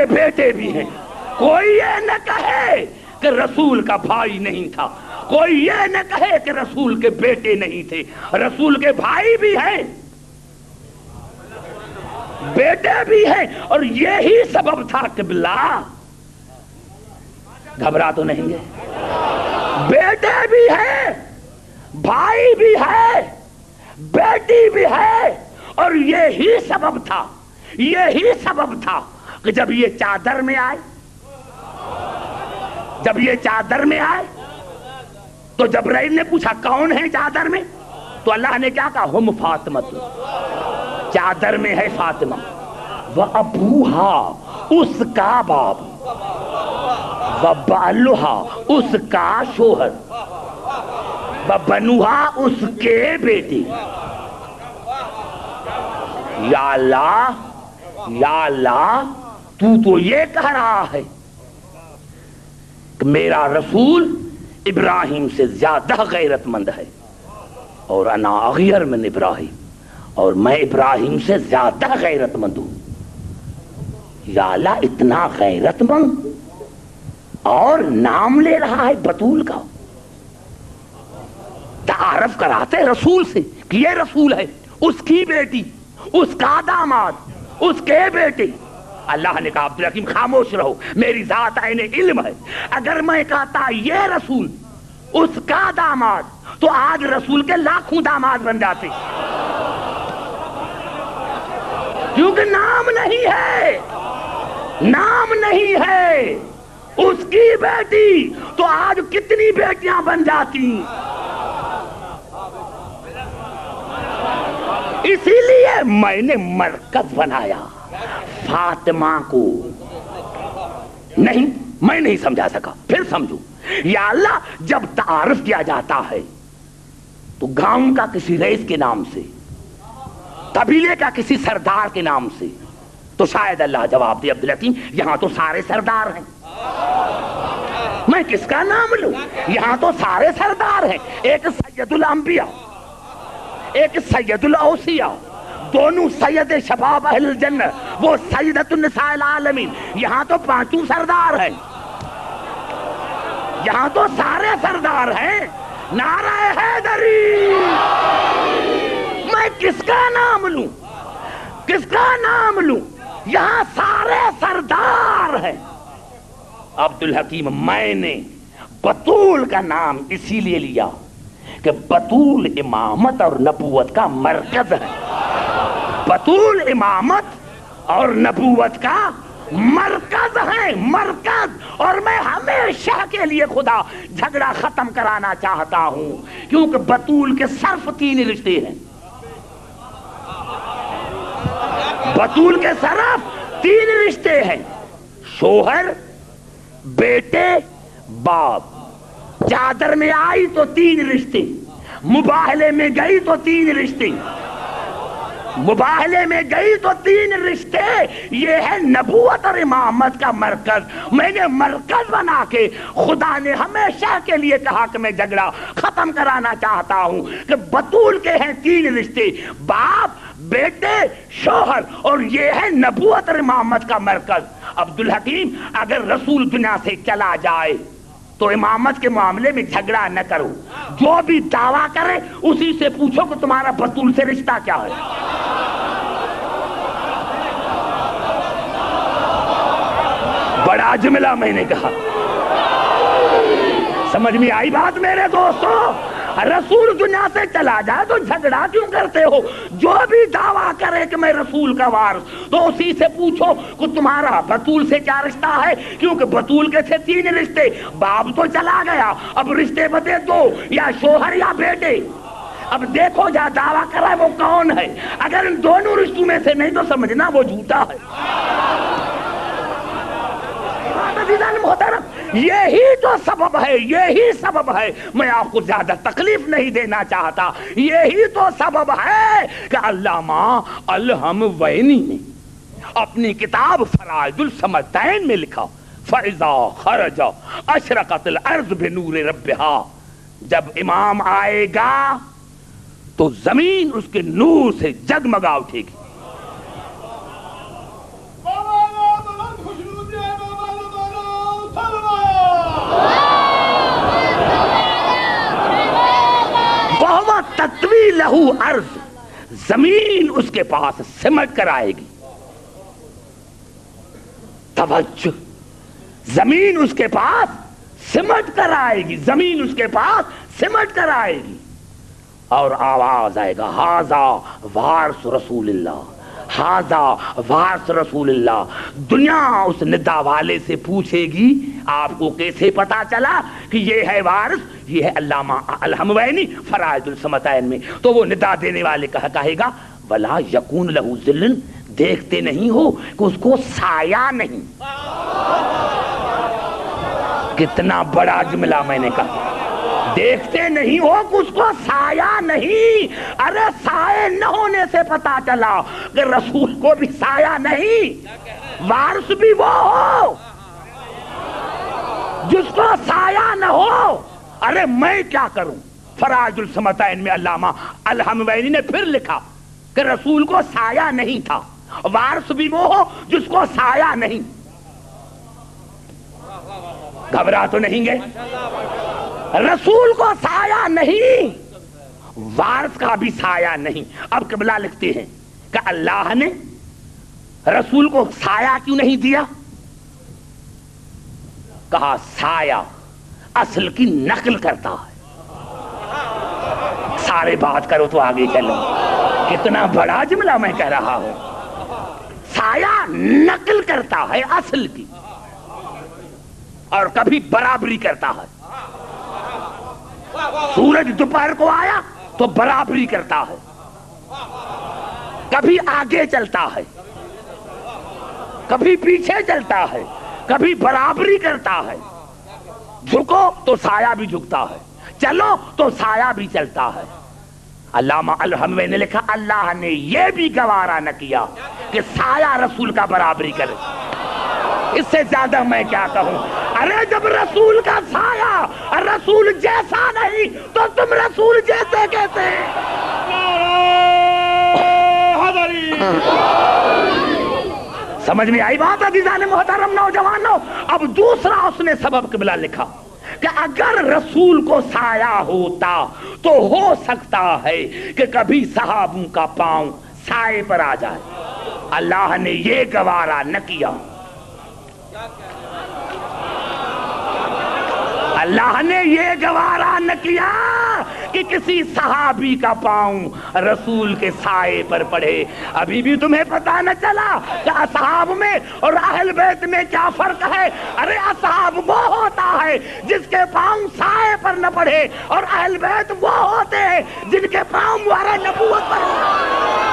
کے بیٹے بھی ہیں. کوئی یہ نہ کہے کہ رسول کا بھائی نہیں تھا, کوئی یہ نہ کہے کہ رسول کے بیٹے نہیں تھے. رسول کے بھائی بھی ہیں, بیٹے بھی ہیں, اور یہی سبب تھا قبلہ. گھبرا تو نہیں گے؟ بیٹے بھی ہیں, بھائی بھی ہے, بیٹی بھی ہے, اور یہی سبب تھا, یہی سبب تھا کہ جب یہ چادر میں آئے, جب یہ چادر میں آئے تو جبرائیل نے پوچھا کون ہے چادر میں, تو اللہ نے کیا کہا, ہم فاطمہ, چادر میں ہے فاطمہ, وَأَبُوهَا, اس کا باپ, وَبَعْلُهَا, اس کا شوہر, وَبَنُوهَا, اس کے بیٹی. یا اللہ, یا اللہ, تو یہ کہہ رہا ہے کہ میرا رسول ابراہیم سے زیادہ غیرت مند ہے, اور انا اغیر من ابراہیم, اور میں ابراہیم سے زیادہ غیرت مند ہوں. یا اللہ, اتنا غیرت مند, اور نام لے رہا ہے بطول کا. تعارف کراتے رسول سے کہ یہ رسول ہے, اس کی بیٹی, اس کا داماد, اس کے بیٹے. اللہ نے کہا عبدالحکیم خاموش رہو, میری ذات عین علم ہے. اگر میں کہتا یہ رسول اس کا داماد, تو آج رسول کے لاکھوں داماد بن جاتے, کیونکہ نام نہیں ہے, نام نہیں ہے. اس کی بیٹی تو آج کتنی بیٹیاں بن جاتی. اسی لیے میں نے مرکز بنایا فاطمہ کو. نہیں, میں نہیں سمجھا سکا, پھر سمجھو. یا اللہ, جب تعارف کیا جاتا ہے تو گاؤں کا کسی رئیس کے نام سے, قبیلے کا کسی سردار کے نام سے, تو شاید اللہ جواب دے عبدالحکیم یہاں تو سارے سردار ہیں, میں کس کا نام لوں, یہاں تو سارے سردار ہیں. ایک سید الانبیاء, ایک سید الاوصیاء, دونوں سید شباب اہل الجنہ, وہ سیدۃ النساء العالمین. یہاں تو پانچوں سردار ہیں, یہاں تو سارے سردار ہیں. نعرہ حیدری, میں کس کا نام لوں, کس کا نام لوں, یہاں سارے سردار ہیں. عبدالحکیم, میں نے بطول کا نام اسی لیے لیا کہ بطول امامت اور نبوت کا مرکز ہے. بطول امامت اور نبوت کا مرکز ہے, مرکز. اور میں ہمیشہ کے لیے خدا جھگڑا ختم کرانا چاہتا ہوں, کیونکہ بطول کے صرف 3 رشتے ہیں. بطول کے صرف 3 رشتے ہیں, شوہر, بیٹے, باپ. چادر میں آئی تو 3 رشتے, مباہلے میں گئی تو 3 رشتے, مباہلے میں گئی تو 3 رشتے. یہ ہے نبوت اور امامت کا مرکز. میں نے مرکز بنا کے, خدا نے ہمیشہ کے لیے کہا کہ میں جھگڑا ختم کرانا چاہتا ہوں کہ بطول کے ہیں 3 رشتے, باپ, بیٹے, شوہر, اور یہ ہے نبوت اور امامت کا مرکز. عبدالحکیم, اگر رسول دنیا سے چلا جائے تو امامت کے معاملے میں جھگڑا نہ کرو. جو بھی دعویٰ کرے اسی سے پوچھو کہ تمہارا بطول سے رشتہ کیا ہے. بڑا جملہ میں نے کہا, سمجھ میں آئی بات میرے دوستو. رسول دنیا سے چلا جائے تو جھگڑا کیوں کرتے ہو؟ جو بھی دعویٰ کرے کہ میں رسول کا وارث, تو اسی سے پوچھو کہ تمہارا بطول سے کیا رشتہ ہے, کیونکہ بطول کے تھے 3 رشتے, باپ تو چلا گیا, اب رشتے بتے 2, یا شوہر یا بیٹے. اب دیکھو جا دعویٰ کر رہا ہے وہ کون ہے. اگر ان دونوں رشتوں میں سے نہیں تو سمجھنا وہ جھوٹا ہے. یہی تو سبب ہے, یہی سبب ہے. میں آپ کو زیادہ تکلیف نہیں دینا چاہتا. یہی تو سبب ہے کہ علامہ الحموینی نے اپنی کتاب فرائض الصمدین میں لکھا, فَإِذَا خَرَجَ أَشْرَقَتِ الْأَرْضُ بِنُورِ رَبِّهَا, جب امام آئے گا تو زمین اس کے نور سے جگمگا اٹھے گی. لہو ارض، زمین اس کے پاس سمٹ کر آئے گی. توجہ، زمین اس کے پاس سمٹ کر آئے گی، زمین اس کے پاس سمٹ کر آئے گی. اور آواز آئے گا ہاذا وارث رسول اللہ، ہاذا وارث رسول اللہ. دنیا اس ندا والے سے پوچھے گی آپ کو کیسے پتا چلا کہ یہ ہے وارث؟ یہ ہے علامہ الحموینی فرائض الصمتین میں. تو وہ ندا دینے والے کہے گا ولا یکون لہو ذل، دیکھتے نہیں ہو کہ اس کو سایہ نہیں. کتنا بڑا جملہ میں نے کہا، دیکھتے نہیں ہو کہ اس کو سایہ نہیں. ارے سایہ نہ ہونے سے پتا چلا کہ رسول کو بھی سایہ نہیں، وارث بھی وہ ہو جس کو سایہ نہ ہو. ارے میں کیا کروں؟ فرائض الصمتین میں علامہ الحموینی نے پھر لکھا کہ رسول کو سایہ نہیں تھا، وارث بھی وہ ہو جس کو سایہ نہیں. گھبرا تو نہیں گئے؟ رسول کو سایہ نہیں، وارث کا بھی سایہ نہیں. اب قبلہ لکھتے ہیں کہ اللہ نے رسول کو سایہ کیوں نہیں دیا؟ کہا سایہ اصل کی نقل کرتا ہے. سارے بات کرو تو آگے چلو. کتنا بڑا جملہ میں کہہ رہا ہوں. سایہ نقل کرتا ہے اصل کی، اور کبھی برابری کرتا ہے. سورج دوپہر کو آیا تو برابری کرتا ہے، کبھی آگے چلتا ہے، کبھی پیچھے چلتا ہے، کبھی برابری کرتا ہے. جھکو تو سایہ بھی جھکتا ہے، چلو تو سایہ بھی چلتا ہے. علامہ الحموی نے لکھا اللہ نے یہ بھی گوارا نہ کیا کہ سایہ رسول کا برابری کرے. اس سے زیادہ میں کیا کہوں؟ ارے جب رسول کا سایہ رسول جیسا نہیں تو تم رسول جیسے کیسے؟ سمجھ میں آئی بات عزیزان محترم نوجوانوں؟ اب دوسرا اس نے سبب قبلہ لکھا کہ اگر رسول کو سایہ ہوتا تو ہو سکتا ہے کہ کبھی صحابوں کا پاؤں سائے پر آ جائے. اللہ نے یہ گوارا نہ کیا. اللہ نے یہ گوارا نہ کیا کہ کسی صحابی کا پاؤں رسول کے سائے پر پڑے. ابھی بھی تمہیں پتہ نہ چلا کہ اصحاب میں اور اہل بیت میں کیا فرق ہے؟ ارے اصحاب وہ ہوتا ہے جس کے پاؤں سائے پر نہ پڑے، اور اہل بیت وہ ہوتے ہیں جن کے پاؤں مہر نبوت پر.